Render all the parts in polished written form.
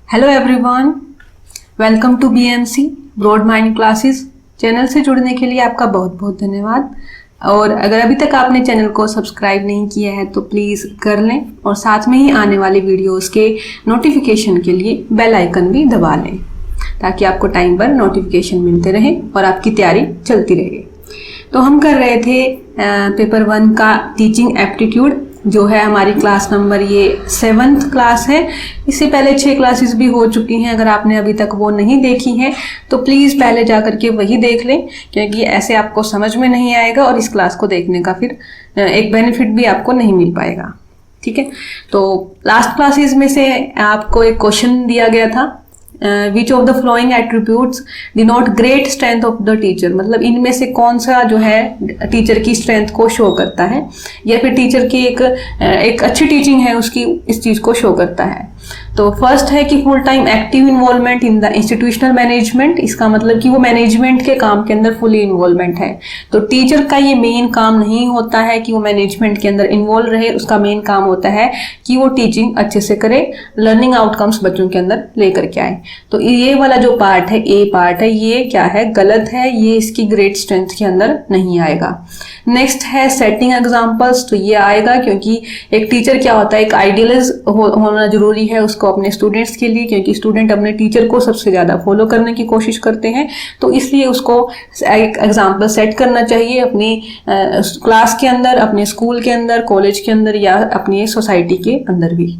Hello everyone, welcome to BMC broad mind classes. Channel से जुड़ने के लिए आपका बहुत बहुत धन्यवाद। और अगर अभी तक आपने चैनल को सब्सक्राइब नहीं किया है तो प्लीज़ कर लें और साथ में ही आने वाली वीडियोस के नोटिफिकेशन के लिए बेल आइकन भी दबा लें ताकि आपको टाइम पर नोटिफिकेशन मिलते रहे और आपकी तैयारी चलती रहे। तो हम कर रहे थे पेपर 1 का टीचिंग एप्टीट्यूड, जो है हमारी क्लास नंबर ये 7th क्लास है। इससे पहले 6 क्लासेस भी हो चुकी हैं। अगर आपने अभी तक वो नहीं देखी हैं तो प्लीज़ पहले जा करके वही देख लें, क्योंकि ऐसे आपको समझ में नहीं आएगा और इस क्लास को देखने का फिर एक बेनिफिट भी आपको नहीं मिल पाएगा। ठीक है, तो लास्ट क्लासेस में से आपको एक क्वेश्चन दिया गया था, which of the flowing attributes denote great strength of the teacher, मतलब इनमें से कौन सा जो है टीचर की स्ट्रेंथ को शो करता है या फिर टीचर की एक अच्छी टीचिंग है उसकी इस चीज को शो करता है। तो फर्स्ट है कि full time active involvement in the institutional management, इसका मतलब कि वो मैनेजमेंट के काम के अंदर फुली इन्वॉल्वमेंट है। तो टीचर का ये मेन काम नहीं होता है कि वो मैनेजमेंट के अंदर इन्वॉल्व रहे, उसका मेन काम होता है कि वो टीचिंग अच्छे से करे, लर्निंग आउटकम्स बच्चों के अंदर लेकर के आए। तो ये वाला जो पार्ट है, ए पार्ट है, ये क्या है, गलत है, ये इसकी ग्रेट स्ट्रेंथ के अंदर नहीं आएगा। नेक्स्ट है सेटिंग एग्जांपल्स, तो ये आएगा क्योंकि एक टीचर क्या होता है, एक आइडियलिस्ट होना जरूरी है उसको अपने स्टूडेंट्स के लिए, क्योंकि स्टूडेंट अपने टीचर को सबसे ज्यादा फॉलो करने की कोशिश करते हैं। तो इसलिए उसको एक एग्जांपल सेट करना चाहिए अपनी क्लास के अंदर, अपने स्कूल के अंदर, कॉलेज के अंदर या अपनी सोसाइटी के अंदर भी।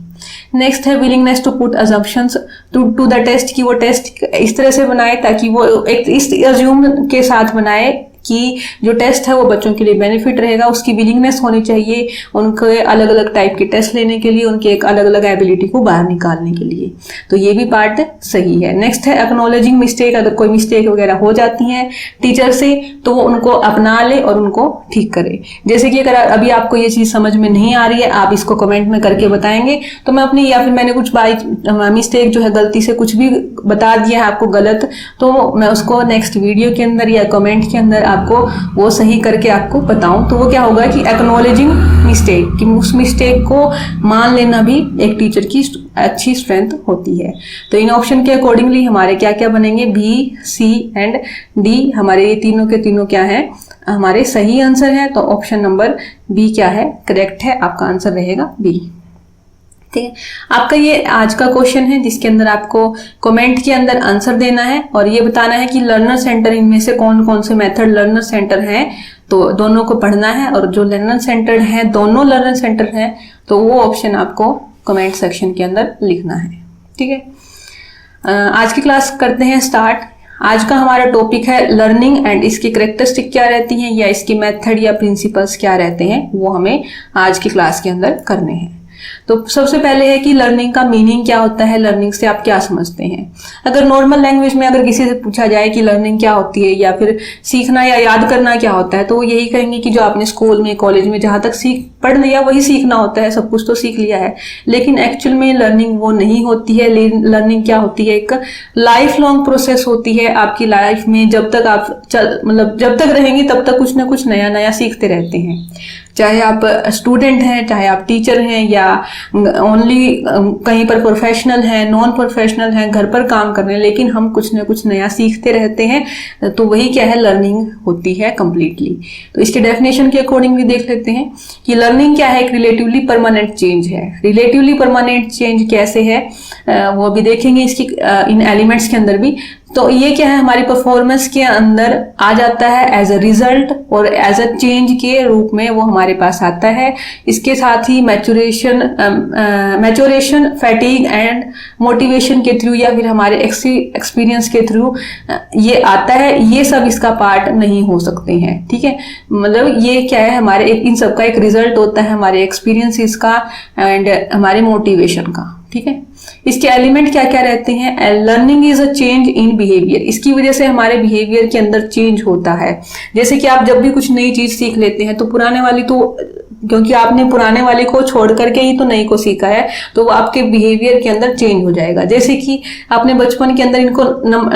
नेक्स्ट है willingness to put assumptions to the test, कि वो टेस्ट इस तरह से बनाए ताकि वो एक इस अज्यूम के साथ बनाए कि जो टेस्ट है वो बच्चों के लिए बेनिफिट रहेगा। उसकी विलिंगनेस होनी चाहिए उनके अलग अलग टाइप के टेस्ट लेने के लिए, उनके एक अलग अलग एबिलिटी को बाहर निकालने के लिए। तो ये भी पार्ट सही है। नेक्स्ट है एक्नॉलेजिंग मिस्टेक, अगर कोई मिस्टेक वगैरह हो जाती है टीचर से तो वो उनको अपना ले और उनको ठीक करे। जैसे कि अगर अभी आपको ये चीज समझ में नहीं आ रही है, आप इसको कमेंट में करके बताएंगे तो मैं अपनी, या फिर मैंने कुछ मिस्टेक जो है गलती से कुछ भी बता दिया है आपको गलत, तो मैं उसको नेक्स्ट वीडियो के अंदर या कमेंट के अंदर आपको वो सही करके आपको बताऊं। तो वो क्या होगा कि एक्नॉलेजिंग मिस्टेक, कि उस मिस्टेक को मान लेना भी एक टीचर की अच्छी स्ट्रेंथ होती है। तो इन ऑप्शन के अकॉर्डिंगली हमारे क्या क्या बनेंगे, बी, सी एंड डी, हमारे ये तीनों के तीनों क्या है, हमारे सही आंसर है। तो ऑप्शन नंबर बी क्या है, करेक्ट है, आपका आंसर रहेगा बी। ठीक है, आपका ये आज का क्वेश्चन है जिसके अंदर आपको कमेंट के अंदर आंसर देना है और ये बताना है कि लर्नर सेंटर, इनमें से कौन कौन से मेथड लर्नर सेंटर हैं। तो दोनों को पढ़ना है और जो लर्नर सेंटर है, दोनों लर्नर सेंटर हैं, तो वो ऑप्शन आपको कमेंट सेक्शन के अंदर लिखना है। ठीक है, आज की क्लास करते हैं स्टार्ट। आज का हमारा टॉपिक है लर्निंग एंड इसकी कैरेक्टरिस्टिक क्या रहती हैं या इसकी मेथड या प्रिंसिपल्स क्या रहते हैं, वो हमें आज की क्लास के अंदर करने हैं। तो सबसे पहले है कि लर्निंग का मीनिंग क्या होता है, लर्निंग से आप क्या समझते हैं। अगर नॉर्मल लैंग्वेज में अगर किसी से पूछा जाए कि लर्निंग क्या होती है या फिर सीखना या याद करना क्या होता है, तो वो यही कहेंगे कि जो आपने स्कूल में, कॉलेज में जहां तक पढ़ लिया वही सीखना होता है, सब कुछ तो सीख लिया है। लेकिन एक्चुअल में लर्निंग वो नहीं होती है। लर्निंग क्या होती है, एक लाइफ लॉन्ग प्रोसेस होती है। आपकी लाइफ में जब तक आप जब तक रहेंगे तब तक कुछ ना कुछ नया नया सीखते रहते हैं। चाहे आप स्टूडेंट हैं, चाहे आप टीचर हैं या ओनली कहीं पर प्रोफेशनल हैं, नॉन प्रोफेशनल हैं, घर पर काम कर रहे हैं, लेकिन हम कुछ ना कुछ नया सीखते रहते हैं। तो वही क्या है, लर्निंग होती है कंप्लीटली। तो इसके डेफिनेशन के अकॉर्डिंग भी देख लेते हैं कि लर्निंग क्या है, एक रिलेटिवली परमानेंट चेंज है। रिलेटिवली परमानेंट चेंज कैसे है वो भी देखेंगे इसकी इन एलिमेंट्स के अंदर भी। तो ये क्या है, हमारी परफॉर्मेंस के अंदर आ जाता है एज अ रिजल्ट और एज अ चेंज के रूप में वो हमारे पास आता है। इसके साथ ही मैच्योरेशन, फैटिग एंड मोटिवेशन के थ्रू या फिर हमारे एक्सपीरियंस के थ्रू ये आता है। ये सब इसका पार्ट नहीं हो सकते हैं। ठीक है, मतलब ये क्या है, हमारे इन सब का एक रिजल्ट होता है, हमारे एक्सपीरियंस का एंड हमारे मोटिवेशन का। ठीक है, इसके एलिमेंट क्या क्या रहते हैं, learning is a change in behaviour, इसकी वजह से हमारे बिहेवियर के अंदर चेंज होता है। जैसे कि आप जब भी कुछ नई चीज सीख लेते हैं तो पुराने वाली तो क्योंकि आपने पुराने वाले को छोड़ करके ही तो नई को सीखा है, तो वो आपके बिहेवियर के अंदर चेंज हो जाएगा। जैसे कि आपने बचपन के अंदर इनको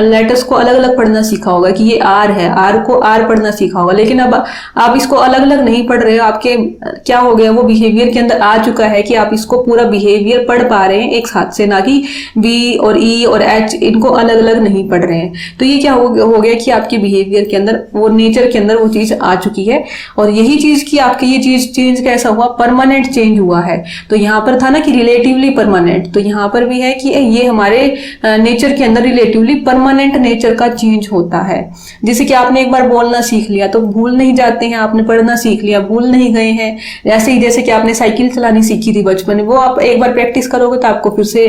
लेटर्स को अलग अलग पढ़ना सीखा होगा कि ये आर है, आर को आर पढ़ना सीखा होगा, लेकिन अब आप इसको अलग अलग नहीं पढ़ रहे हो। आपके क्या हो गया, वो बिहेवियर के अंदर आ चुका है कि आप इसको पूरा बिहेवियर पढ़ पा रहे हैं एक साथ से, ना कि बी और ई और एच इनको अलग अलग नहीं पढ़ रहे हैं। तो ये क्या हो गया कि आपके बिहेवियर के अंदर, वो नेचर के अंदर वो चीज आ चुकी है। और यही चीज की आपके ये चीज चेंज कैसा हुआ, परमानेंट चेंज हुआ है। तो यहाँ पर था ना कि रिलेटिवली परमानेंट, तो यहाँ पर भी है कि ये हमारे नेचर के अंदर रिलेटिवली परमानेंट नेचर का चेंज होता है। जैसे कि आपने एक बार बोलना सीख लिया तो भूल नहीं जाते हैं, आपने पढ़ना सीख लिया भूल नहीं गए हैं। ऐसे ही जैसे कि आपने साइकिल चलानी सीखी थी बचपन में, वो आप एक बार प्रैक्टिस करोगे तो आपको फिर से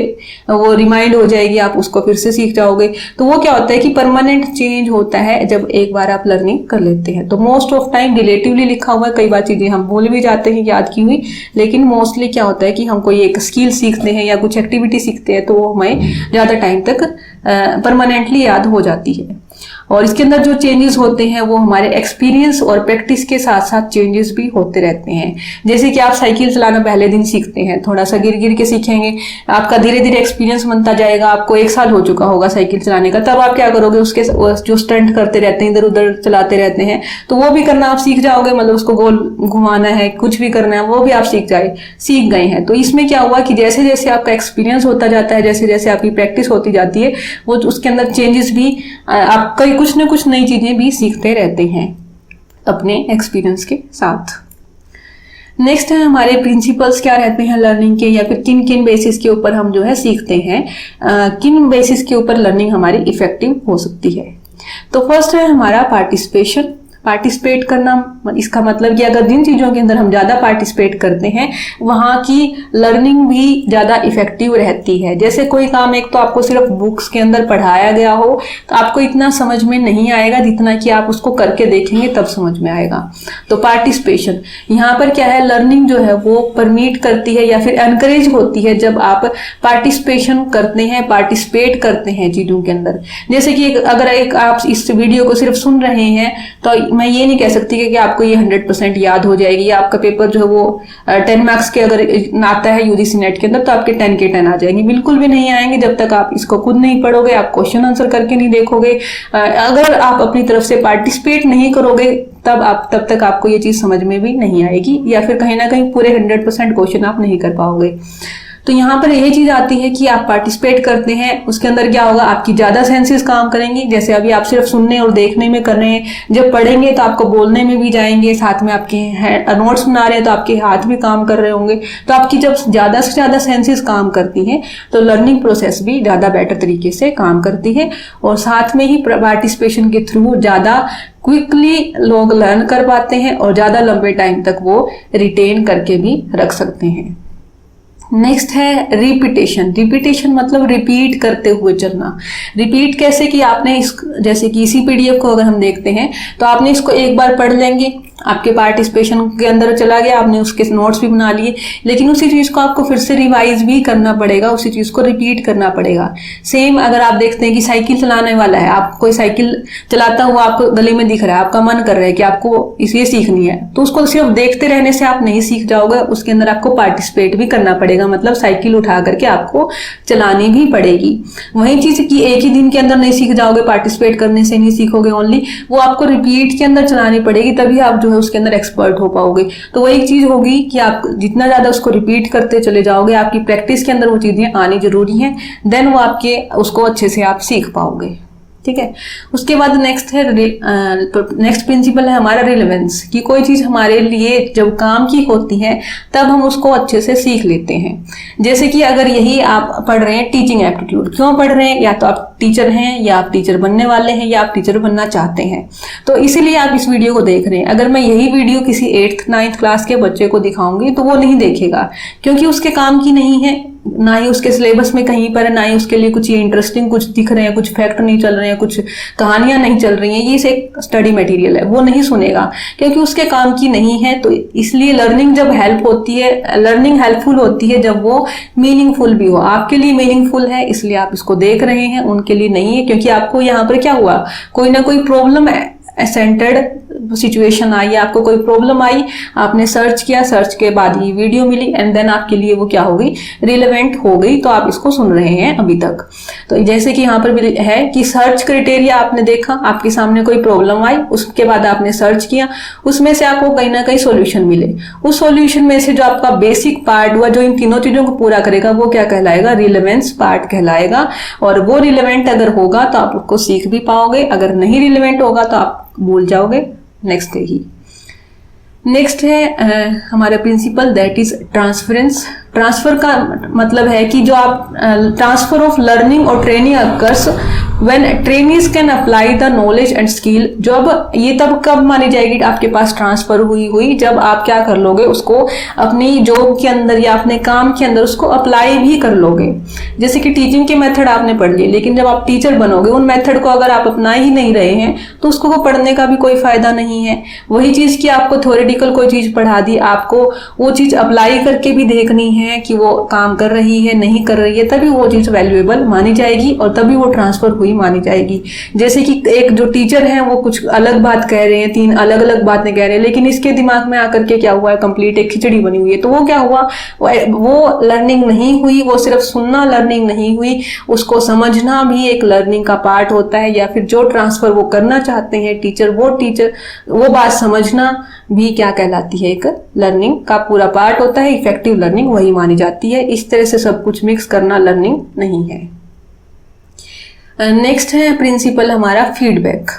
वो रिमाइंड हो जाएगी, आप उसको फिर से सीख जाओगे। तो वो क्या होता है कि परमानेंट चेंज होता है जब एक बार आप लर्निंग कर लेते हैं। तो मोस्ट ऑफ टाइम रिलेटिवली लिखा हुआ है, कई बार चीजें हम भूल भी जाते हैं याद की हुई, लेकिन मोस्टली क्या होता है कि हम कोई एक स्किल सीखते हैं या कुछ एक्टिविटी सीखते हैं तो वो हमें ज्यादा टाइम तक परमानेंटली याद हो जाती है। और इसके अंदर जो चेंजेस होते हैं वो हमारे एक्सपीरियंस और प्रैक्टिस के साथ साथ चेंजेस भी होते रहते हैं। जैसे कि आप साइकिल चलाना पहले दिन सीखते हैं, थोड़ा सा गिर गिर के सीखेंगे, आपका धीरे धीरे एक्सपीरियंस बनता जाएगा, आपको 1 साल हो चुका होगा साइकिल चलाने का, तब आप क्या करोगे, उसके जो स्टंट करते रहते हैं, इधर उधर चलाते रहते हैं, तो वो भी करना आप सीख जाओगे, मतलब उसको गोल घुमाना है, कुछ भी करना है, वो भी आप सीख गए हैं। तो इसमें क्या हुआ कि जैसे जैसे आपका एक्सपीरियंस होता जाता है, जैसे जैसे आपकी प्रैक्टिस होती जाती है, वो उसके अंदर चेंजेस भी, आप कई कुछ न कुछ नई चीजें भी सीखते रहते हैं अपने एक्सपीरियंस के साथ। नेक्स्ट है हमारे प्रिंसिपल्स क्या रहते हैं लर्निंग के, या फिर किन किन बेसिस के ऊपर हम जो है सीखते हैं, किन बेसिस के ऊपर लर्निंग हमारी इफेक्टिव हो सकती है। तो फर्स्ट है हमारा पार्टिसिपेशन। पार्टिसिपेट करना, इसका मतलब कि अगर जिन चीजों के अंदर हम ज्यादा पार्टिसिपेट करते हैं वहां की लर्निंग भी ज्यादा इफेक्टिव रहती है। जैसे कोई काम एक तो आपको सिर्फ बुक्स के अंदर पढ़ाया गया हो तो आपको इतना समझ में नहीं आएगा जितना कि आप उसको करके देखेंगे तब समझ में आएगा। तो पार्टिसिपेशन यहाँ पर क्या है, लर्निंग जो है वो परमिट करती है या फिर एनकरेज होती है जब आप पार्टिसिपेशन करते हैं, पार्टिसिपेट करते हैं चीजों के अंदर। जैसे कि अगर आप इस वीडियो को सिर्फ सुन रहे हैं तो मैं ये नहीं कह सकती कि आपको ये 100% याद हो जाएगी, या आपका पेपर जो है वो 10 मार्क्स के अगर आता है यूजीसी नेट के अंदर तो आपके 10 के 10 आ जाएंगे। बिल्कुल भी नहीं आएंगे जब तक आप इसको खुद नहीं पढ़ोगे, आप क्वेश्चन आंसर करके नहीं देखोगे। अगर आप अपनी तरफ से पार्टिसिपेट नहीं करोगे तब तक आपको ये चीज समझ में भी नहीं आएगी, या फिर कहीं ना कहीं पूरे 100% क्वेश्चन आप नहीं कर पाओगे। तो यहाँ पर यही चीज आती है कि आप पार्टिसिपेट करते हैं, उसके अंदर क्या होगा, आपकी ज्यादा सेंसेस काम करेंगी। जैसे अभी आप सिर्फ सुनने और देखने में कर रहे हैं, जब पढ़ेंगे तो आपको बोलने में भी जाएंगे, साथ में आपके नोट्स बना रहे हैं तो आपके हाथ भी काम कर रहे होंगे। तो आपकी जब ज्यादा से ज्यादा सेंसेस काम करती हैं तो लर्निंग प्रोसेस भी ज्यादा बेटर तरीके से काम करती है, और साथ में ही पार्टिसिपेशन के थ्रू ज्यादा क्विकली लोग लर्न कर पाते हैं और ज्यादा लंबे टाइम तक वो रिटेन करके भी रख सकते हैं। नेक्स्ट है रिपीटेशन। रिपीटेशन मतलब रिपीट करते हुए चलना। रिपीट कैसे कि आपने जैसे कि इसी पीडीएफ को अगर हम देखते हैं तो आपने इसको एक बार पढ़ लेंगे, आपके पार्टिसिपेशन के अंदर चला गया, आपने उसके नोट्स भी बना लिए, लेकिन उसी चीज को आपको फिर से रिवाइज भी करना पड़ेगा, उसी चीज को रिपीट करना पड़ेगा। सेम अगर आप देखते हैं कि साइकिल चलाने वाला है, आप कोई साइकिल चलाता हुआ आपको गली में दिख रहा है, आपका मन कर रहा है कि आपको इसे सीखनी है, तो उसको सिर्फ देखते रहने से आप नहीं सीख जाओगे, उसके अंदर आपको पार्टिसिपेट भी करना पड़ेगा, मतलब साइकिल उठा करके आपको चलानी भी पड़ेगी। वही चीज की एक ही दिन के अंदर नहीं सीख जाओगे, पार्टिसिपेट करने से नहीं सीखोगे ओनली, वो आपको रिपीट के अंदर चलानी पड़ेगी, तभी आप जो है उसके अंदर एक्सपर्ट हो पाओगे। तो वही चीज होगी कि आप जितना ज्यादा उसको रिपीट करते चले जाओगे, आपकी प्रैक्टिस के अंदर वो चीजें आनी जरूरी हैं, देन वो आपके उसको अच्छे से आप सीख पाओगे। ठीक है। उसके बाद नेक्स्ट प्रिंसिपल है हमारा रिलेवेंस, कि कोई चीज हमारे लिए जब काम की होती है तब हम उसको अच्छे से सीख लेते हैं। जैसे कि अगर यही आप पढ़ रहे हैं टीचिंग एप्टीट्यूड, क्यों पढ़ रहे हैं, या तो आप टीचर हैं, या आप टीचर बनने वाले हैं, या आप टीचर बनना चाहते हैं, तो इसीलिए आप इस वीडियो को देख रहे हैं। अगर मैं यही वीडियो किसी 8th 9th क्लास के बच्चे को दिखाऊंगी तो वो नहीं देखेगा, क्योंकि उसके काम की नहीं है, ना ही उसके सिलेबस में कहीं पर है, ना ही उसके लिए कुछ ये इंटरेस्टिंग कुछ दिख रहे हैं, कुछ फैक्ट नहीं चल रहे हैं, कुछ कहानियां नहीं चल रही हैं, ये से स्टडी मटेरियल है, वो नहीं सुनेगा क्योंकि उसके काम की नहीं है। तो इसलिए लर्निंग जब लर्निंग हेल्पफुल होती है जब वो मीनिंगफुल भी हो। आपके लिए मीनिंगफुल है इसलिए आप इसको देख रहे हैं, उनके लिए नहीं है, क्योंकि आपको यहाँ पर क्या हुआ, कोई ना कोई प्रॉब्लम सेंटर्ड सिचुएशन आई, आपको कोई प्रॉब्लम आई, आपने सर्च किया, सर्च के बाद ये वीडियो मिली एंड देन आपके लिए वो क्या हो गई, रिलेवेंट हो गई, तो आप इसको सुन रहे हैं अभी तक। तो जैसे कि यहाँ पर भी है कि सर्च क्राइटेरिया आपने देखा, आपके सामने कोई प्रॉब्लम आई, उसके बाद आपने सर्च किया, उसमें से आपको कहीं ना कहीं सॉल्यूशन मिले, उस सॉल्यूशन में से जो आपका बेसिक पार्ट हुआ जो इन तीनों चीजों को पूरा करेगा वो क्या कहलाएगा, रिलेवेंस पार्ट कहलाएगा। और वो रिलेवेंट अगर होगा तो आप उसको सीख भी पाओगे, अगर नहीं रिलेवेंट होगा तो आप भूल जाओगे नेक्स्ट डे ही। नेक्स्ट है हमारा principle, that is transference. Transfer का मतलब है कि जो आप ट्रांसफर ऑफ लर्निंग और training occurs when trainees can apply the knowledge and skill. जो अब ये तब कब मानी जाएगी आपके पास ट्रांसफर हुई जब आप क्या कर लोगे, उसको अपनी जॉब के अंदर या अपने काम के अंदर उसको अप्लाई भी कर लोगे। जैसे कि टीचिंग के मेथड आपने पढ़ लिए, लेकिन जब आप टीचर बनोगे उन मेथड को अगर आप अपना ही नहीं रहे हैं तो उसको वो पढ़ने का भी कोई फायदा नहीं है। वही चीज की आपको थ्योरेटिकल कोई चीज पढ़ा दी, आपको वो चीज अप्लाई करके भी देखनी है कि वो काम कर रही है नहीं कर रही है, तभी वो चीज वैल्यूएबल मानी जाएगी और तभी वो ट्रांसफर हुई मानी जाएगी। जैसे कि एक जो टीचर है वो कुछ अलग बात कह रहे हैं, 3 अलग अलग बातें कह रहे हैं, लेकिन इसके दिमाग में आकर के क्या हुआ है, कंप्लीट एक खिचड़ी बनी हुई है। तो वो क्या हुआ, वो लर्निंग नहीं हुई, वो सिर्फ सुनना लर्निंग नहीं हुई, उसको समझना भी एक लर्निंग का पार्ट होता है। या फिर जो ट्रांसफर वो करना चाहते हैं टीचर वो बात समझना भी क्या कहलाती है, एक लर्निंग का पूरा पार्ट होता है। इफेक्टिव लर्निंग वही मानी जाती है। इस तरह से सब कुछ मिक्स करना लर्निंग नहीं है। नेक्स्ट है प्रिंसिपल हमारा फीडबैक।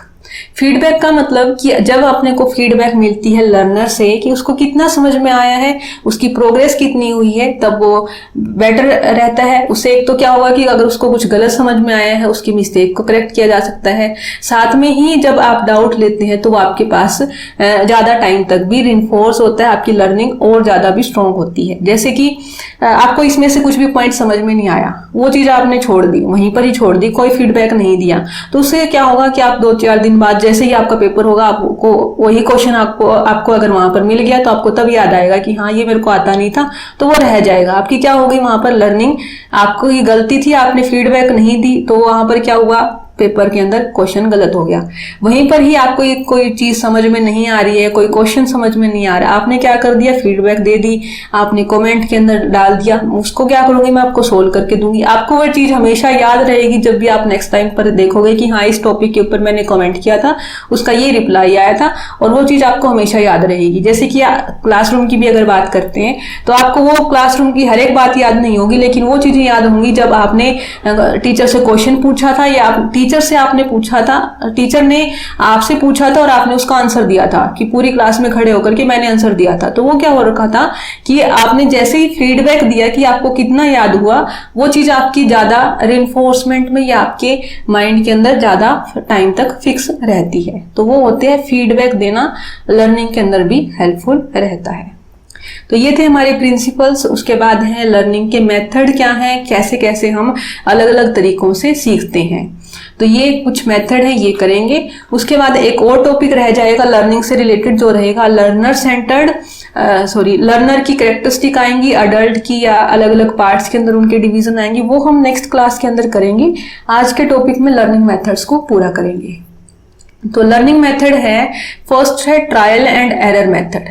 फीडबैक का मतलब कि जब अपने को फीडबैक मिलती है लर्नर से कि उसको कितना समझ में आया है, उसकी प्रोग्रेस कितनी हुई है, तब वो बेटर रहता है। उससे एक तो क्या होगा कि अगर उसको कुछ गलत समझ में आया है उसकी मिस्टेक को करेक्ट किया जा सकता है। साथ में ही जब आप डाउट लेते हैं तो वो आपके पास ज्यादा टाइम तक भी रिइंफोर्स होता है, आपकी लर्निंग और ज्यादा भी स्ट्रांग होती है। जैसे कि आपको इसमें से कुछ भी पॉइंट समझ में नहीं आया, वो चीज आपने छोड़ दी, वहीं पर ही छोड़ दी, कोई फीडबैक नहीं दिया, तो उससे क्या होगा कि आप 2-4 दिन बाद जैसे ही आपका पेपर होगा आपको वही क्वेश्चन आपको अगर वहां पर मिल गया तो आपको तब याद आएगा कि हाँ ये मेरे को आता नहीं था, तो वो रह जाएगा। आपकी क्या होगी वहां पर लर्निंग, आपको ये गलती थी, आपने फीडबैक नहीं दी तो वहां पर क्या हुआ, पेपर के अंदर क्वेश्चन गलत हो गया। वहीं पर ही आपको कोई चीज समझ में नहीं आ रही है, कोई क्वेश्चन समझ में नहीं आ रहा, आपने क्या कर दिया, फीडबैक दे दी, आपने कमेंट के अंदर डाल दिया, उसको क्या करूंगी मैं आपको सोल्व करके दूंगी। आपको वो चीज हमेशा याद रहेगी जब भी आप नेक्स्ट टाइम पर देखोगे कि हाँ इस टॉपिक के ऊपर मैंने कमेंट किया था, उसका ये रिप्लाई आया था, और वो चीज आपको हमेशा याद रहेगी। जैसे कि क्लासरूम की भी अगर बात करते हैं तो आपको वो क्लासरूम की हर एक बात याद नहीं होगी, लेकिन वो चीजें याद होंगी जब आपने टीचर से क्वेश्चन पूछा था या टीचर से आपने पूछा था, टीचर ने आपसे पूछा था और आपने उसका आंसर दिया था, कि पूरी क्लास में खड़े होकर के मैंने आंसर दिया था। तो वो क्या हो रखा था कि आपने जैसे ही फीडबैक दिया कि आपको कितना याद हुआ, वो चीज आपकी ज्यादा रिइंफोर्समेंट में या आपके माइंड के अंदर ज्यादा टाइम तक फिक्स रहती है। तो वो होते हैं फीडबैक देना, लर्निंग के अंदर भी हेल्पफुल रहता है। तो ये थे हमारे प्रिंसिपल्स। उसके बाद है लर्निंग के मेथड क्या है, कैसे कैसे हम अलग अलग तरीकों से सीखते हैं। तो ये कुछ मेथड है, ये करेंगे। उसके बाद एक और टॉपिक रह जाएगा लर्निंग से रिलेटेड, जो रहेगा लर्नर सेंटर्ड, लर्नर की कैरेक्टरिस्टिक आएंगी, अडल्ट की या अलग अलग पार्ट्स के अंदर उनके डिवीजन आएंगे, वो हम नेक्स्ट क्लास के अंदर करेंगे। आज के टॉपिक में लर्निंग मेथड्स को पूरा करेंगे। तो लर्निंग मेथड है, फर्स्ट है trial and error method.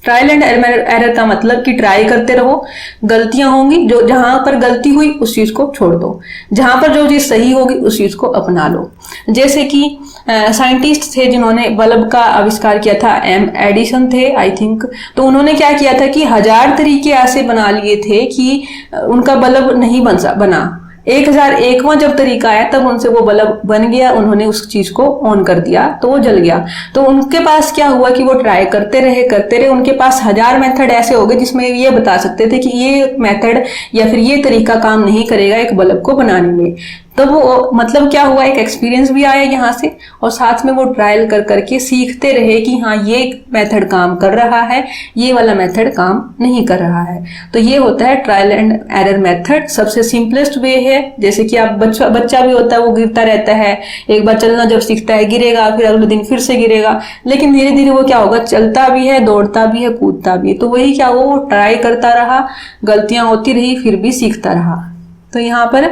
Trial and error का मतलब कि ट्राई करते रहो, गलतियां होंगी, जो जहां पर गलती हुई उस चीज को छोड़ दो, जहां पर जो चीज सही होगी उस चीज को अपना लो। जैसे कि साइंटिस्ट थे जिन्होंने बल्ब का आविष्कार किया था, एडिसन थे आई थिंक, तो उन्होंने क्या किया था कि 1000 तरीके ऐसे बना लिए थे कि उनका बल्ब नहीं बना। 1001वां जब तरीका आया तब उनसे वो बल्ब बन गया, उन्होंने उस चीज को ऑन कर दिया तो वो जल गया। तो उनके पास क्या हुआ कि वो ट्राई करते रहे, उनके पास 1000 मेथड ऐसे हो गए जिसमें ये बता सकते थे कि ये मेथड या फिर ये तरीका काम नहीं करेगा एक बल्ब को बनाने में। तो वो मतलब क्या हुआ, एक एक्सपीरियंस भी आया यहाँ से, और साथ में वो ट्रायल कर करके सीखते रहे कि हाँ ये मेथड काम कर रहा है, ये वाला मेथड काम नहीं कर रहा है। तो ये होता है ट्रायल एंड एरर मेथड। सबसे सिंपलेस्ट वे है, जैसे कि आप बच्चा भी होता है, वो गिरता रहता है, एक बार चलना जब सीखता है गिरेगा, फिर अगले दिन फिर से गिरेगा, लेकिन धीरे धीरे वो क्या होगा, चलता भी है, दौड़ता भी है, कूदता भी है। तो वही क्या, वो ट्राई करता रहा, गलतियां होती रही, फिर भी सीखता रहा। तो यहाँ पर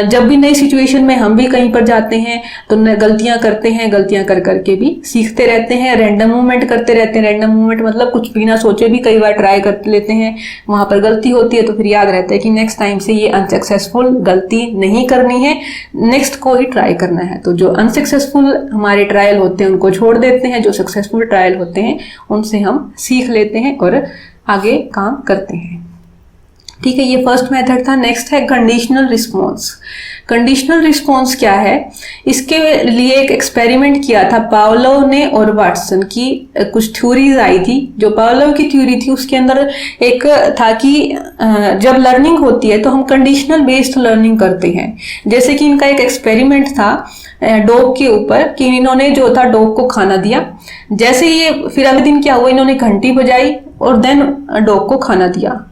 जब भी नई सिचुएशन में हम भी कहीं पर जाते हैं तो गलतियां करते हैं, गलतियां कर करके भी सीखते रहते हैं, रैंडम मूवमेंट करते रहते हैं। रैंडम मूवमेंट मतलब कुछ बिना सोचे भी कई बार ट्राई कर लेते हैं, वहां पर गलती होती है तो फिर याद रहता है कि नेक्स्ट टाइम से ये अनसक्सेसफुल गलती नहीं करनी है, नेक्स्ट को ही ट्राई करना है। तो जो अनसक्सेसफुल हमारे ट्रायल होते हैं उनको छोड़ देते हैं, जो सक्सेसफुल ट्रायल होते हैं उनसे हम सीख लेते हैं और आगे काम करते हैं। ठीक है, ये फर्स्ट मेथड था। नेक्स्ट है कंडीशनल रिस्पॉन्स। कंडीशनल रिस्पॉन्स क्या है? इसके लिए एक एक्सपेरिमेंट किया था पावलोव ने और वाटसन की कुछ थ्योरीज आई थी। जो पावलोव की थ्योरी थी उसके अंदर एक था कि जब लर्निंग होती है तो हम कंडीशनल बेस्ड लर्निंग करते हैं। जैसे कि इनका एक एक्सपेरिमेंट था डॉग के ऊपर कि इन्होंने जो था डॉग को खाना दिया, जैसे ये फिर अगले दिन क्या हुआ, इन्होंने घंटी बजाई और देन डॉग को खाना दिया।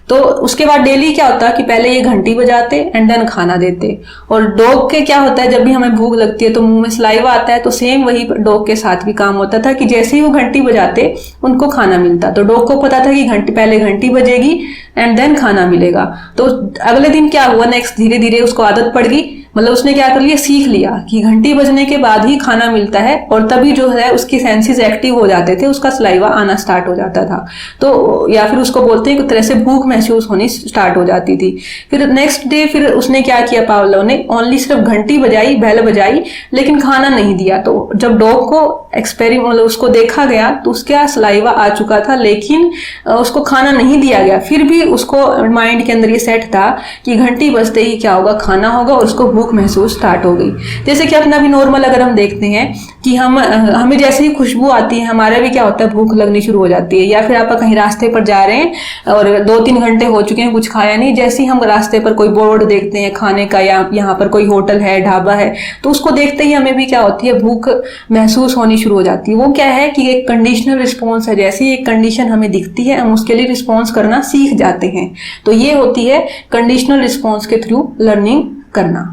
तो उसके बाद डेली क्या होता है कि पहले ये घंटी बजाते एंड देन खाना देते। और डॉग के क्या होता है, जब भी हमें भूख लगती है तो मुंह में सलाइवा आता है, तो सेम वही डॉग के साथ भी काम होता था कि जैसे ही वो घंटी बजाते उनको खाना मिलता। तो डॉग को पता था कि पहले घंटी बजेगी एंड देन खाना मिलेगा। तो अगले दिन क्या हुआ, नेक्स्ट धीरे धीरे उसको आदत पड़ गई, मतलब उसने क्या कर लिया, सीख लिया कि घंटी बजने के बाद ही खाना मिलता है, और तभी जो है उसके सेंसेस एक्टिव हो जाते थे, उसका सलाइवा आना स्टार्ट हो जाता था। तो या फिर उसको बोलते हैं एक तरह से भूख महसूस होनी स्टार्ट हो जाती थी। फिर नेक्स्ट डे फिर उसने क्या किया, पावलोव ने ओनली सिर्फ घंटी बजाई, बेल बजाई, लेकिन खाना नहीं दिया। तो जब डॉग को एक्सपेरिमेंट मतलब उसको देखा गया तो उसका सलाइवा आ चुका था, लेकिन उसको खाना नहीं दिया गया। फिर भी उसको माइंड के अंदर ये सेट था कि घंटी बजते ही क्या होगा, खाना होगा, और उसको भूख महसूस स्टार्ट हो गई। जैसे कि अपना भी नॉर्मल अगर हम देखते हैं कि हमें जैसे ही खुशबू आती है हमारा भी क्या होता है, भूख लगनी शुरू हो जाती है। या फिर आप कहीं रास्ते पर जा रहे हैं और 2-3 घंटे हो चुके हैं, कुछ खाया नहीं, जैसे ही हम रास्ते पर कोई बोर्ड देखते हैं खाने का या यहाँ पर कोई होटल है, ढाबा है, तो उसको देखते ही हमें भी क्या होती है, भूख महसूस होनी शुरू हो जाती है। वो क्या है कि एक कंडीशनल रिस्पॉन्स है। जैसे ही एक कंडीशन हमें दिखती है हम उसके लिए रिस्पॉन्स करना सीख जाते हैं। तो ये होती है कंडीशनल रिस्पॉन्स के थ्रू लर्निंग करना।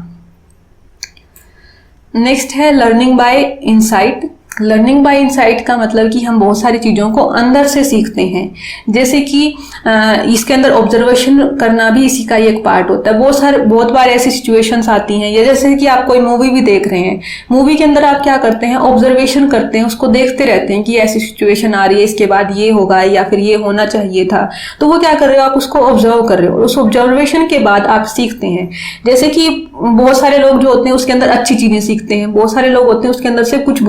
नेक्स्ट है learning by insight. Learning by insight का मतलब कि हम बहुत सारी चीज़ों को अंदर से सीखते हैं। जैसे कि इसके अंदर ऑब्जर्वेशन करना भी इसी का ही एक पार्ट होता है। बहुत बार ऐसी सिचुएशंस आती हैं, या जैसे कि आप कोई मूवी भी देख रहे हैं, मूवी के अंदर आप क्या करते हैं, ऑब्जर्वेशन करते हैं, उसको देखते रहते हैं कि ऐसी सिचुएशन आ रही है, इसके बाद ये होगा या फिर ये होना चाहिए था। तो वो क्या कर रहे हो, आप उसको ऑब्जर्व कर रहे हो, उस ऑब्जर्वेशन के बाद आप सीखते हैं। जैसे कि बहुत सारे लोग जो होते हैं उसके अंदर अच्छी चीजें सीखते हैं, बहुत सारे लोग होते हैं उसके अंदर से कुछ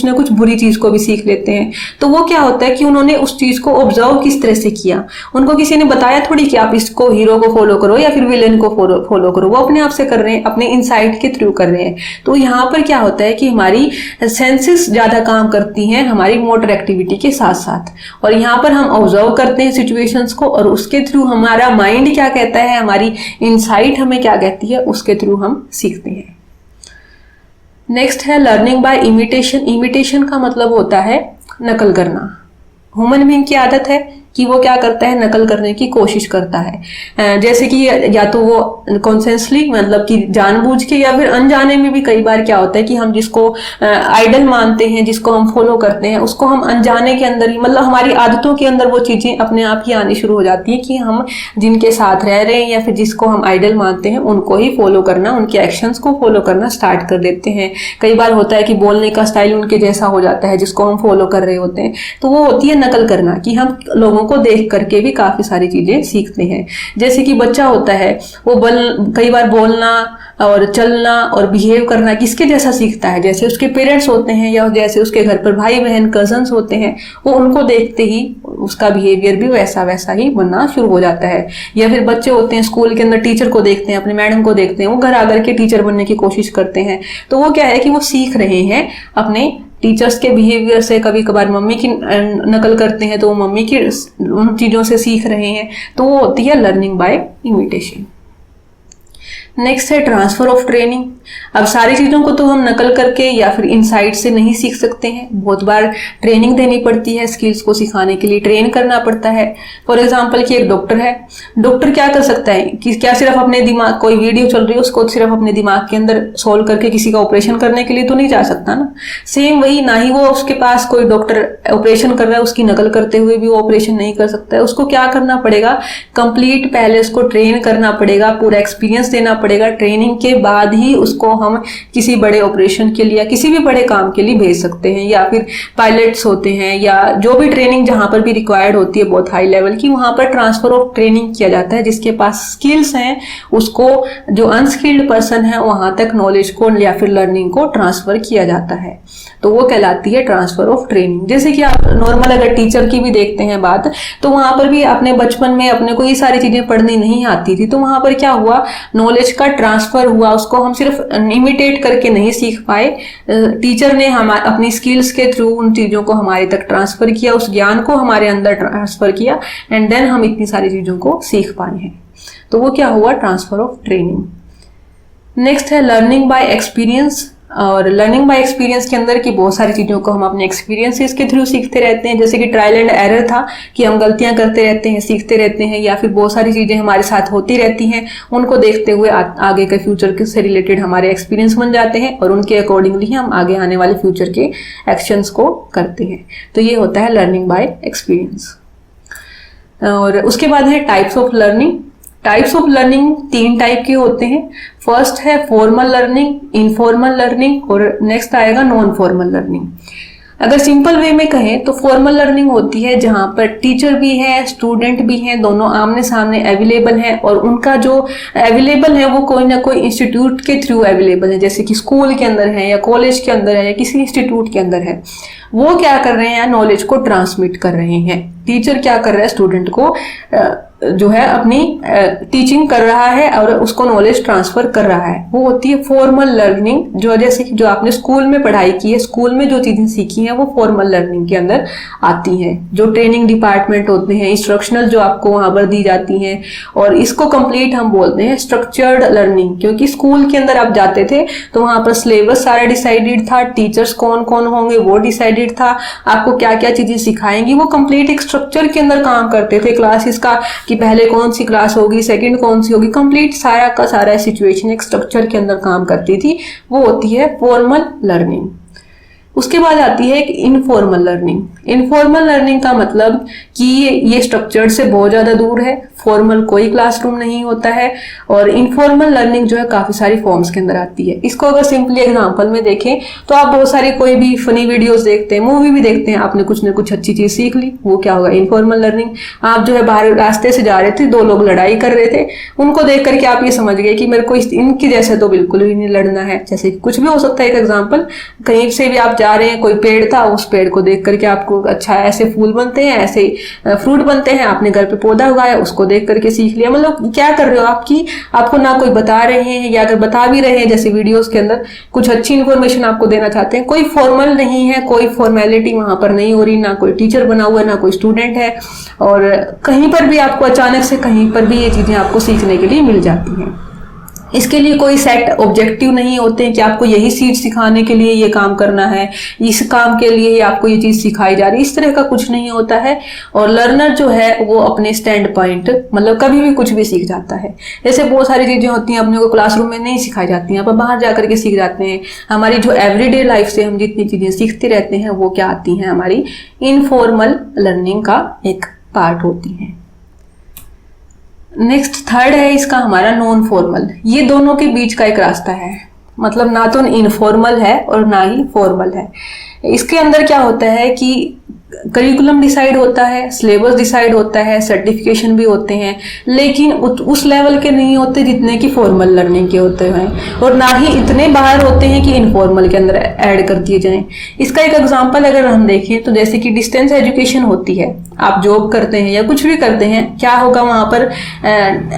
ना कुछ बुरी चीज को भी सीख लेते हैं। तो वो क्या होता है कि उन्होंने उस चीज को ऑब्जर्व किस तरह से किया, उनको किसी ने बताया थोड़ी कि आप इसको हीरो को फॉलो करो या फिर विलेन को फॉलो करो, वो अपने आप से कर रहे हैं, अपने इनसाइट के थ्रू कर रहे हैं। तो यहाँ पर क्या होता है कि हमारी सेंसेस ज्यादा काम करती हैं हमारी मोटर एक्टिविटी के साथ साथ, और यहाँ पर हम ऑब्जर्व करते हैं सिचुएशंस को, और उसके थ्रू हमारा माइंड क्या कहता है, हमारी इनसाइट हमें क्या कहती है, उसके थ्रू हम सीखते हैं। नेक्स्ट है लर्निंग बाय इमिटेशन। इमिटेशन का मतलब होता है नकल करना। ह्यूमन बीइंग की आदत है कि वो क्या करता है, नकल करने की कोशिश करता है। जैसे कि या तो वो कॉन्शियसली मतलब कि जानबूझ के, या फिर अनजाने में भी कई बार क्या होता है कि हम जिसको आइडल मानते हैं, जिसको हम फॉलो करते हैं, उसको हम अनजाने के अंदर ही, मतलब हमारी आदतों के अंदर वो चीजें अपने आप ही आनी शुरू हो जाती है कि हम जिनके साथ रह रहे हैं या फिर जिसको हम आइडल मानते हैं उनको ही फॉलो करना, उनके एक्शंस को फॉलो करना स्टार्ट कर देते हैं। कई बार होता है कि बोलने का स्टाइल उनके जैसा हो जाता है जिसको हम फॉलो कर रहे होते हैं। तो वो होती है नकल करना, कि हम लोगों को देख करके भी काफी सारी चीजें सीखते हैं। जैसे कि बच्चा होता है वो कई बार बोलना और चलना और बिहेव करना किसके जैसा सीखता है, जैसे उसके पेरेंट्स होते हैं या जैसे उसके घर पर भाई बहन कजन्स होते हैं, वो उनको देखते ही उसका बिहेवियर भी वैसा वैसा ही बनना शुरू हो जाता है। या फिर बच्चे होते हैं स्कूल के अंदर टीचर को देखते हैं, अपने मैडम को देखते हैं, वो घर आकर के टीचर बनने की कोशिश करते हैं। तो वो क्या है कि वो सीख रहे हैं अपने टीचर्स के बिहेवियर से। कभी कभार मम्मी की नकल करते हैं तो वो मम्मी की उन चीजों से सीख रहे हैं। तो वो होती है लर्निंग बाय इमिटेशन। नेक्स्ट है ट्रांसफर ऑफ ट्रेनिंग। अब सारी चीज़ों को तो हम नकल करके या फिर इनसाइट से नहीं सीख सकते हैं, बहुत बार ट्रेनिंग देनी पड़ती है, स्किल्स को सिखाने के लिए ट्रेन करना पड़ता है। फॉर एग्जांपल कि एक डॉक्टर है, डॉक्टर क्या कर सकता है कि क्या सिर्फ अपने दिमाग, कोई वीडियो चल रही है उसको सिर्फ अपने दिमाग के अंदर सोल्व करके किसी का ऑपरेशन करने के लिए तो नहीं जा सकता ना। सेम वही, ना ही वो उसके पास कोई डॉक्टर ऑपरेशन कर रहा है उसकी नकल करते हुए भी वो ऑपरेशन नहीं कर सकता है। उसको क्या करना पड़ेगा, कंप्लीट पहले उसको ट्रेन करना पड़ेगा, पूरा एक्सपीरियंस देना पड़ेगा। ट्रेनिंग के बाद ही उसको हम किसी बड़े ऑपरेशन के लिए या किसी भी बड़े काम के लिए भेज सकते हैं। या फिर पायलट्स होते हैं या जो भी ट्रेनिंग जहां पर भी रिक्वायर्ड होती है बहुत हाई लेवल की, वहां पर ट्रांसफर ऑफ ट्रेनिंग किया जाता है। जिसके पास स्किल्स हैं उसको, जो अनस्किल्ड पर्सन है, वहां तक नॉलेज को या फिर लर्निंग को ट्रांसफर किया जाता है, तो वो कहलाती है ट्रांसफर ऑफ ट्रेनिंग। जैसे कि आप नॉर्मल अगर टीचर की भी देखते हैं बात, तो वहां पर भी अपने बचपन में अपने को ये सारी चीजें पढ़नी नहीं आती थी, तो वहां पर क्या हुआ, नॉलेज का ट्रांसफर हुआ। उसको हम सिर्फ इमिटेट करके नहीं सीख पाए, टीचर ने हम अपनी स्किल्स के थ्रू उन चीजों को हमारे तक ट्रांसफर किया, उस ज्ञान को हमारे अंदर ट्रांसफर किया, एंड देन हम इतनी सारी चीजों को सीख पाए हैं। तो वो क्या हुआ, ट्रांसफर ऑफ ट्रेनिंग। नेक्स्ट है लर्निंग बाय एक्सपीरियंस। और लर्निंग बाय एक्सपीरियंस के अंदर की बहुत सारी चीज़ों को हम अपने एक्सपीरियंसेस के थ्रू सीखते रहते हैं। जैसे कि ट्रायल एंड एरर था कि हम गलतियां करते रहते हैं, सीखते रहते हैं, या फिर बहुत सारी चीज़ें हमारे साथ होती रहती हैं, उनको देखते हुए आगे के फ्यूचर से रिलेटेड हमारे एक्सपीरियंस बन जाते हैं और उनके अकॉर्डिंगली हम आगे आने वाले फ्यूचर के एक्शंस को करते हैं। तो ये होता है लर्निंग बाय एक्सपीरियंस। और उसके बाद है types of learning. Types of learning 3 type के होते हैं। फर्स्ट है फॉर्मल लर्निंग, इनफॉर्मल लर्निंग और नेक्स्ट आएगा नॉन फॉर्मल लर्निंग। अगर सिंपल वे में कहें तो फॉर्मल लर्निंग होती है जहां पर टीचर भी है, स्टूडेंट भी है, दोनों आमने सामने अवेलेबल हैं और उनका जो अवेलेबल है वो कोई ना कोई इंस्टीट्यूट के थ्रू अवेलेबल है, जैसे कि स्कूल के अंदर है या कॉलेज के अंदर है या किसी इंस्टीट्यूट के अंदर है। वो क्या कर रहे हैं, नॉलेज को ट्रांसमिट कर रहे हैं। टीचर क्या कर रहा है, स्टूडेंट को जो है अपनी टीचिंग कर रहा है और उसको नॉलेज ट्रांसफर कर रहा है, वो होती है फॉर्मल लर्निंग। जो जैसे कि जो आपने स्कूल में पढ़ाई की है, स्कूल में जो चीजें सीखी हैं, वो फॉर्मल लर्निंग के अंदर आती हैं। जो ट्रेनिंग डिपार्टमेंट होते हैं, इंस्ट्रक्शनल जो आपको वहां पर दी जाती हैं, और इसको कंप्लीट हम बोलते हैं स्ट्रक्चर्ड लर्निंग। क्योंकि स्कूल के अंदर आप जाते थे तो वहां पर सिलेबस सारा डिसाइडेड था, टीचर्स कौन कौन होंगे वो डिसाइडेड था, आपको क्या क्या चीजें सिखाएंगी, वो कंप्लीट एक स्ट्रक्चर के अंदर काम करते थे। क्लासेस का कि पहले कौन सी क्लास होगी, सेकंड कौन सी होगी, कंप्लीट सारा का सारा सिचुएशन एक स्ट्रक्चर के अंदर काम करती थी, वो होती है फॉर्मल लर्निंग। उसके बाद आती है एक इनफॉर्मल लर्निंग। इनफॉर्मल लर्निंग का मतलब कि ये स्ट्रक्चर्ड से बहुत ज्यादा दूर है, फॉर्मल कोई क्लासरूम नहीं होता है, और इनफॉर्मल लर्निंग जो है काफी सारी फॉर्म्स के अंदर आती है। इसको अगर सिंपली एग्जांपल में देखें तो आप बहुत सारी कोई भी फनी वीडियोस देखते हैं, मूवी भी देखते हैं, आपने कुछ ना कुछ अच्छी चीज सीख ली, वो क्या होगा, इनफॉर्मल लर्निंग। आप जो है बाहर रास्ते से जा रहे थे, 2 लोग लड़ाई कर रहे थे, उनको देख करके आप ये समझ गए कि मेरे को इनकी जैसे तो बिल्कुल भी नहीं लड़ना है। जैसे कुछ भी हो सकता है, एक एग्जाम्पल, कहीं से भी आप जा रहे हैं, कोई पेड़ था, उस पेड़ को देख करके आपको अच्छा ऐसे फूल बनते हैं, ऐसे फ्रूट बनते हैं, आपने घर पे पौधा उगाया, उसको देख करके सीख लिया। मतलब क्या कर रहे हो आपको ना कोई बता रहे हैं, या अगर बता भी रहे हैं जैसे वीडियोस के अंदर कुछ अच्छी इन्फॉर्मेशन आपको देना चाहते हैं, कोई फॉर्मल नहीं है, कोई फॉर्मेलिटी वहां पर नहीं हो रही, ना कोई टीचर बना हुआ है, ना कोई स्टूडेंट है, और कहीं पर भी आपको अचानक से कहीं पर भी ये चीजें आपको सीखने के लिए मिल जाती हैं। इसके लिए कोई सेट ऑब्जेक्टिव नहीं होते हैं कि आपको यही चीज सिखाने के लिए ये काम करना है, इस काम के लिए आपको ये चीज सिखाई जा रही है, इस तरह का कुछ नहीं होता है। और लर्नर जो है वो अपने स्टैंड पॉइंट मतलब कभी भी कुछ भी सीख जाता है। जैसे बहुत सारी चीजें होती हैं अपने को क्लासरूम में नहीं सिखाई जाती हैं, आप बाहर जाकर के सीख जाते हैं। हमारी जो एवरीडे लाइफ से हम जितनी चीजें सीखते रहते हैं वो क्या आती हैं, हमारी इनफॉर्मल लर्निंग का एक पार्ट होती है। नेक्स्ट थर्ड है इसका हमारा नॉन फॉर्मल। ये दोनों के बीच का एक रास्ता है, मतलब ना तो इनफॉर्मल है और ना ही फॉर्मल है। इसके अंदर क्या होता है कि करिकुलम डिसाइड होता है, सिलेबस डिसाइड होता है, सर्टिफिकेशन भी होते हैं, लेकिन उस लेवल के नहीं होते जितने कि फॉर्मल लर्निंग के होते हैं, और ना ही इतने बाहर होते हैं कि इनफॉर्मल के अंदर ऐड कर दिए जाएं। इसका एक एग्जांपल अगर हम देखें तो जैसे कि डिस्टेंस एजुकेशन होती है, आप जॉब करते हैं या कुछ भी करते हैं, क्या होगा वहां पर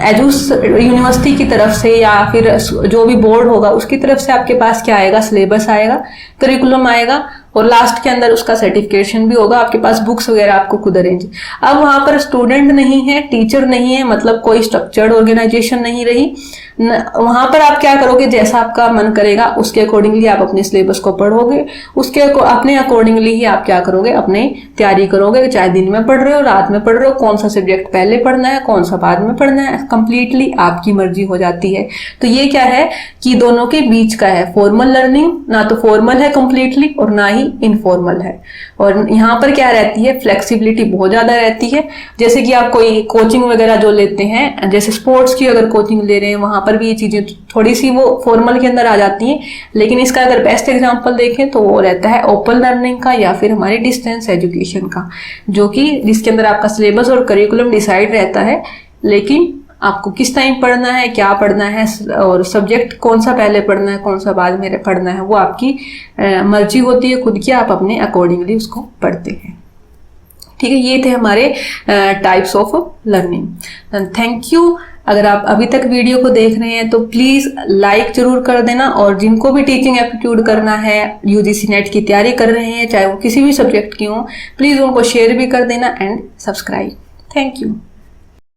एजुस यूनिवर्सिटी की तरफ से या फिर जो भी बोर्ड होगा उसकी तरफ से आपके पास क्या आएगा, सिलेबस आएगा, करिकुलम आएगा, और लास्ट के अंदर उसका सर्टिफिकेशन भी होगा, आपके पास बुक्स वगैरह आपको खुद अरेंज। अब वहां पर स्टूडेंट नहीं है, टीचर नहीं है, मतलब कोई स्ट्रक्चर्ड ऑर्गेनाइजेशन नहीं रही। वहां पर आप क्या करोगे, जैसा आपका मन करेगा उसके अकॉर्डिंगली आप अपने सिलेबस को पढ़ोगे, उसके अपने अकॉर्डिंगली ही आप क्या करोगे, अपनी तैयारी करोगे। चाहे दिन में पढ़ रहे हो, रात में पढ़ रहे हो, कौन सा सब्जेक्ट पहले पढ़ना है, कौन सा बाद में पढ़ना है, कंप्लीटली आपकी मर्जी हो जाती है। तो ये क्या है कि दोनों के बीच का है फॉर्मल लर्निंग, ना तो फॉर्मल है कंप्लीटली और ना ही इनफॉर्मल है। और यहाँ पर क्या रहती है, फ्लेक्सिबिलिटी बहुत ज्यादा रहती है। जैसे कि आप कोई कोचिंग वगैरह जो लेते हैं, जैसे स्पोर्ट्स की अगर कोचिंग ले रहे हैं, वहां पर भी ये चीजें थोड़ी सी वो फॉर्मल के अंदर आ जाती हैं। लेकिन इसका अगर बेस्ट एग्जांपल देखें तो वो रहता है ओपन लर्निंग का या फिर हमारी डिस्टेंस एजुकेशन का, जो कि जिसके अंदर आपका सिलेबस और करिकुलम डिसाइड रहता है, लेकिन आपको किस टाइम पढ़ना है, क्या पढ़ना है और सब्जेक्ट कौन सा पहले पढ़ना है, कौन सा बाद में पढ़ना है, वो आपकी मर्जी होती है खुद की, आप अपने अकॉर्डिंगली उसको पढ़ते हैं। ठीक है, ये थे हमारे types of learning. Thank you. अगर आप अभी तक वीडियो को देख रहे हैं तो प्लीज लाइक जरूर कर देना, और जिनको भी टीचिंग एप्टीट्यूड करना है, यूजीसी नेट की तैयारी कर रहे हैं, चाहे वो किसी भी सब्जेक्ट की हो, प्लीज उनको शेयर भी कर देना एंड सब्सक्राइब। Thank you.